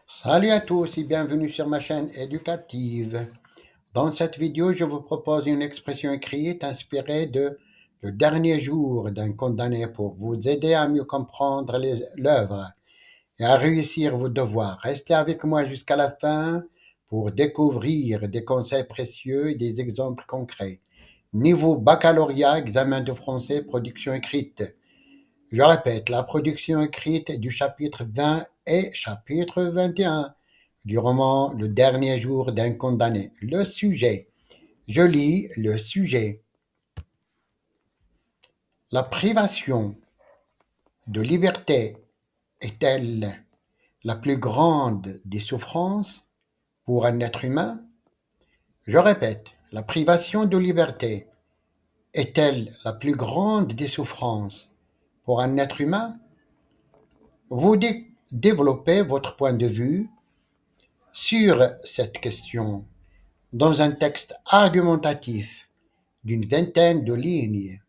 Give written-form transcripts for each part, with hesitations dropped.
Salut à tous et bienvenue sur ma chaîne éducative. Dans cette vidéo, je vous propose une expression écrite inspirée de Le dernier jour d'un condamné pour vous aider à mieux comprendre l'œuvre et à réussir vos devoirs. Restez avec moi jusqu'à la fin pour découvrir des conseils précieux et des exemples concrets. Niveau baccalauréat, examen de français, production écrite. Je répète, la production écrite du chapitre 20 et chapitre 21 du roman Le dernier jour d'un condamné. Le sujet. Je lis le sujet. La privation de liberté est-elle la plus grande des souffrances pour un être humain? Je répète, la privation de liberté est-elle la plus grande des souffrances pour un être humain? Vous développez votre point de vue sur cette question dans un texte argumentatif d'une vingtaine de lignes,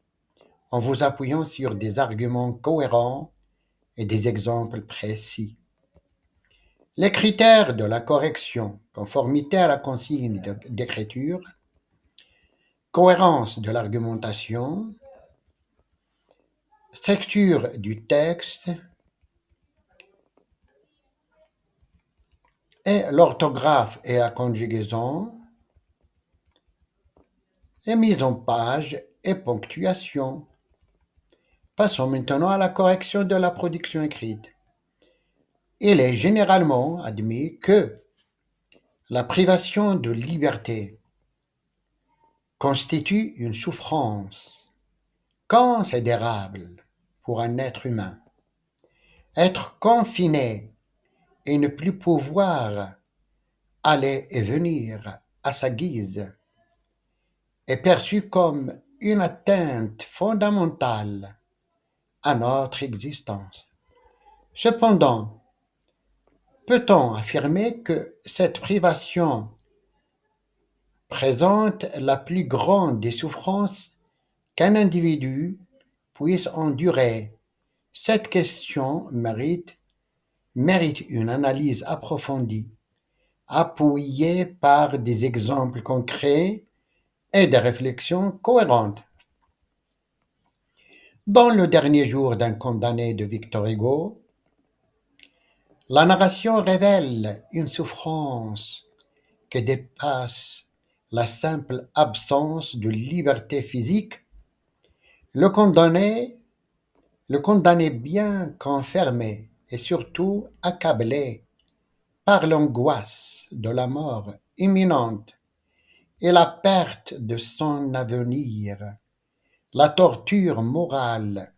en vous appuyant sur des arguments cohérents et des exemples précis. Les critères de la correction, conformité à la consigne d'écriture, cohérence de l'argumentation, structure du texte et l'orthographe et la conjugaison, et mise en page et ponctuation. Passons maintenant à la correction de la production écrite. Il est généralement admis que la privation de liberté constitue une souffrance considérable pour un être humain. Être confiné et ne plus pouvoir aller et venir à sa guise est perçu comme une atteinte fondamentale à notre existence. Cependant, peut-on affirmer que cette privation présente la plus grande des souffrances qu'un individu puisse endurer? Cette question mérite une analyse approfondie, appuyée par des exemples concrets et des réflexions cohérentes. Dans Le dernier jour d'un condamné de Victor Hugo, la narration révèle une souffrance qui dépasse la simple absence de liberté physique. Le condamné, le condamné bien qu'enfermé et surtout accablé par l'angoisse de la mort imminente et la perte de son avenir, la torture morale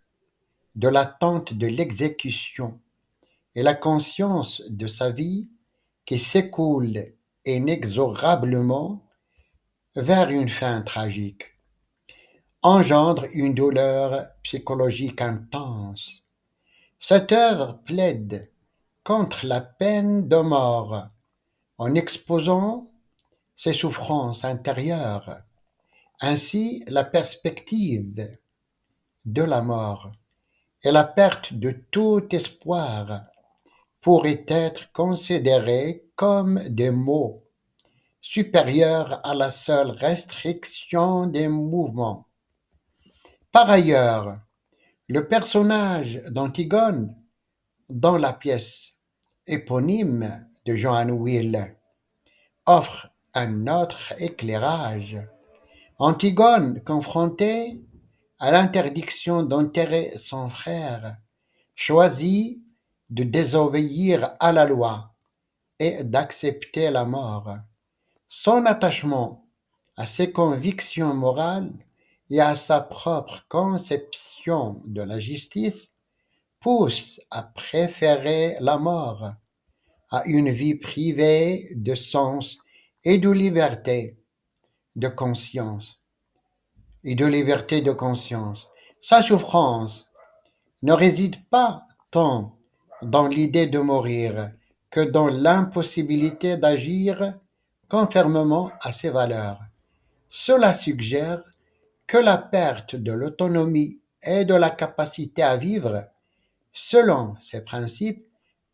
de l'attente de l'exécution et la conscience de sa vie qui s'écoule inexorablement vers une fin tragique, engendre une douleur psychologique intense. Cette œuvre plaide contre la peine de mort en exposant ses souffrances intérieures. Ainsi, la perspective de la mort et la perte de tout espoir pourraient être considérées comme des maux supérieurs à la seule restriction des mouvements. Par ailleurs, le personnage d'Antigone dans la pièce éponyme de Johann Will offre un autre éclairage. Antigone, confrontée à l'interdiction d'enterrer son frère, choisit de désobéir à la loi et d'accepter la mort. Son attachement à ses convictions morales et à sa propre conception de la justice pousse à préférer la mort à une vie privée de sens et de liberté de conscience. Sa souffrance ne réside pas tant dans l'idée de mourir que dans l'impossibilité d'agir conformément à ses valeurs. Cela suggère que la perte de l'autonomie et de la capacité à vivre selon ses principes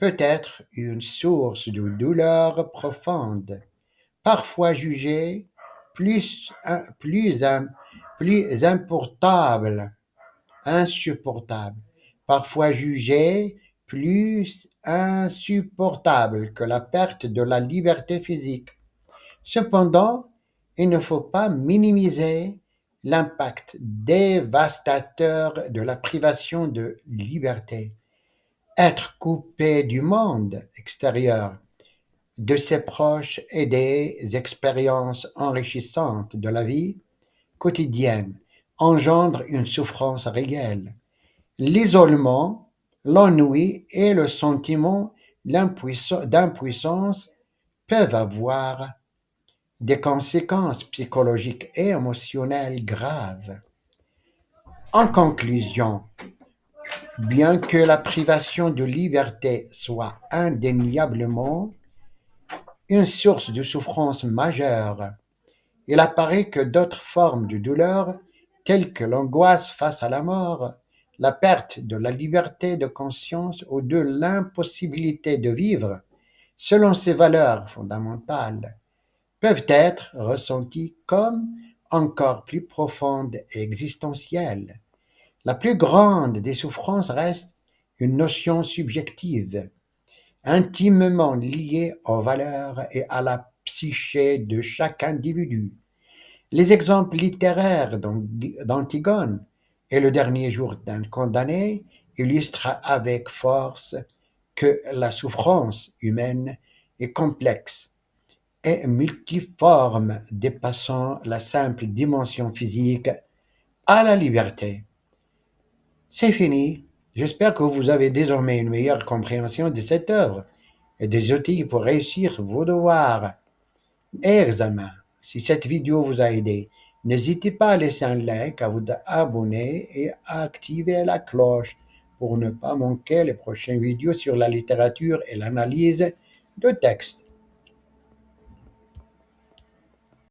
peut être une source de douleur profonde, parfois jugée plus insupportable, parfois jugée plus insupportable que la perte de la liberté physique. Cependant, il ne faut pas minimiser l'impact dévastateur de la privation de liberté. Être coupé du monde extérieur, de ses proches et des expériences enrichissantes de la vie quotidienne engendre une souffrance réelle. L'isolement, l'ennui et le sentiment d'impuissance peuvent avoir des conséquences psychologiques et émotionnelles graves. En conclusion, bien que la privation de liberté soit indéniablement une source de souffrance majeure, il apparaît que d'autres formes de douleur, telles que l'angoisse face à la mort, la perte de la liberté de conscience ou de l'impossibilité de vivre selon ses valeurs fondamentales, peuvent être ressenties comme encore plus profondes et existentielles. La plus grande des souffrances reste une notion subjective, intimement liée aux valeurs et à la psyché de chaque individu. Les exemples littéraires d'Antigone et Le dernier jour d'un condamné illustrent avec force que la souffrance humaine est complexe et multiforme, dépassant la simple dimension physique à la liberté. C'est fini. J'espère que vous avez désormais une meilleure compréhension de cette œuvre et des outils pour réussir vos devoirs et examens. Si cette vidéo vous a aidé, n'hésitez pas à laisser un like, à vous abonner et à activer la cloche pour ne pas manquer les prochaines vidéos sur la littérature et l'analyse de textes.